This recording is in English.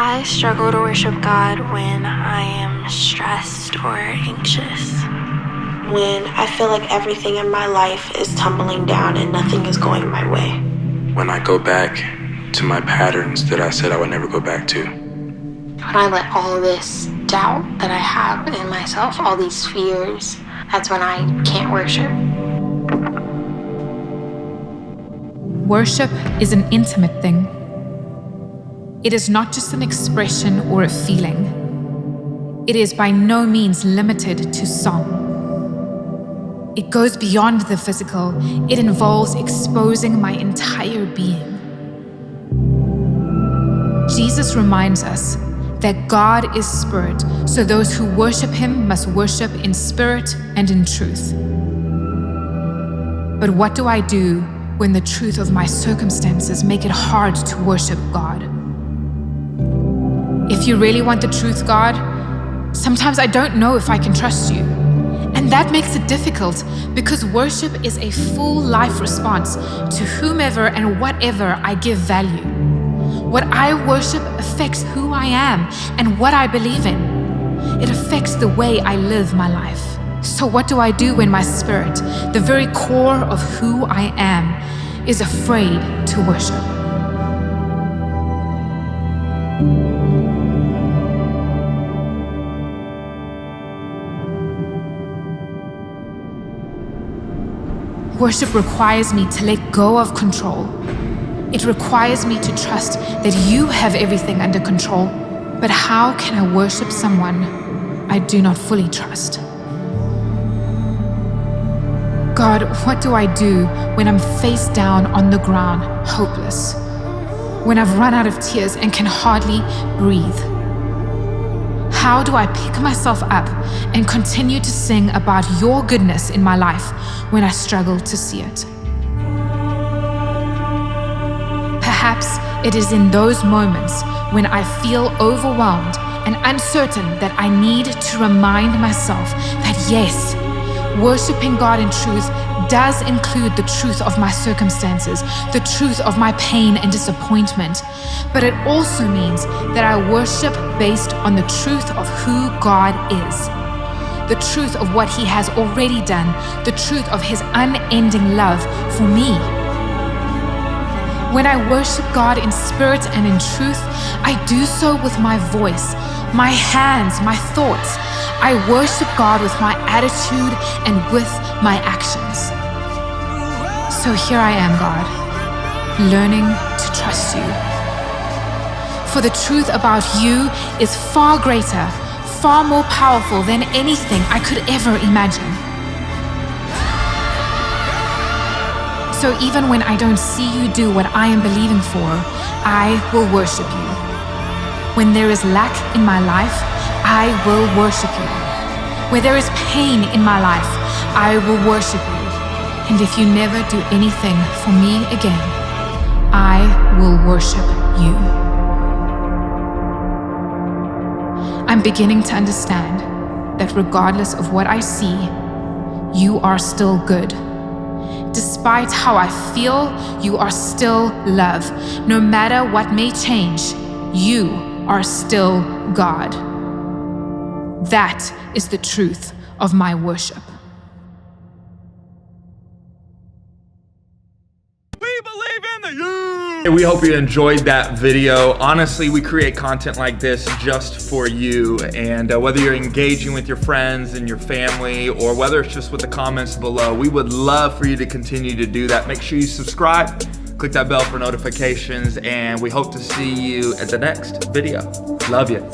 I struggle to worship God when I am stressed or anxious. When I feel like everything in my life is tumbling down and nothing is going my way. When I go back to my patterns that I said I would never go back to. When I let all this doubt that I have in myself, all these fears, that's when I can't worship. Worship is an intimate thing. It is not just an expression or a feeling. It is by no means limited to song. It goes beyond the physical. It involves exposing my entire being. Jesus reminds us that God is spirit, so those who worship him must worship in spirit and in truth. But what do I do when the truth of my circumstances make it hard to worship God? If you really want the truth, God, sometimes I don't know if I can trust you. And that makes it difficult because worship is a full life response to whomever and whatever I give value. What I worship affects who I am and what I believe in. It affects the way I live my life. So what do I do when my spirit, the very core of who I am, is afraid to worship? Worship requires me to let go of control. It requires me to trust that you have everything under control. But how can I worship someone I do not fully trust? God, what do I do when I'm face down on the ground, hopeless? When I've run out of tears and can hardly breathe? How do I pick myself up and continue to sing about your goodness in my life when I struggle to see it? Perhaps it is in those moments when I feel overwhelmed and uncertain that I need to remind myself that yes, worshiping God in truth does include the truth of my circumstances, the truth of my pain and disappointment, but it also means that I worship based on the truth of who God is, the truth of what he has already done, the truth of his unending love for me. When I worship God in spirit and in truth, I do so with my voice, my hands, my thoughts. I worship God with my attitude and with my actions. So here I am, God, learning to trust you. For the truth about you is far greater, far more powerful than anything I could ever imagine. So even when I don't see you do what I am believing for, I will worship you. When there is lack in my life, I will worship you. Where there is pain in my life, I will worship you. And if you never do anything for me again, I will worship you. I'm beginning to understand that regardless of what I see, you are still good. Despite how I feel, you are still love. No matter what may change, you are still God. That is the truth of my worship. We hope you enjoyed that video. Honestly, we create content like this just for you. And whether you're engaging with your friends and your family, or whether it's just with the comments below, we would love for you to continue to do that. Make sure you subscribe, click that bell for notifications, and we hope to see you at the next video. Love you.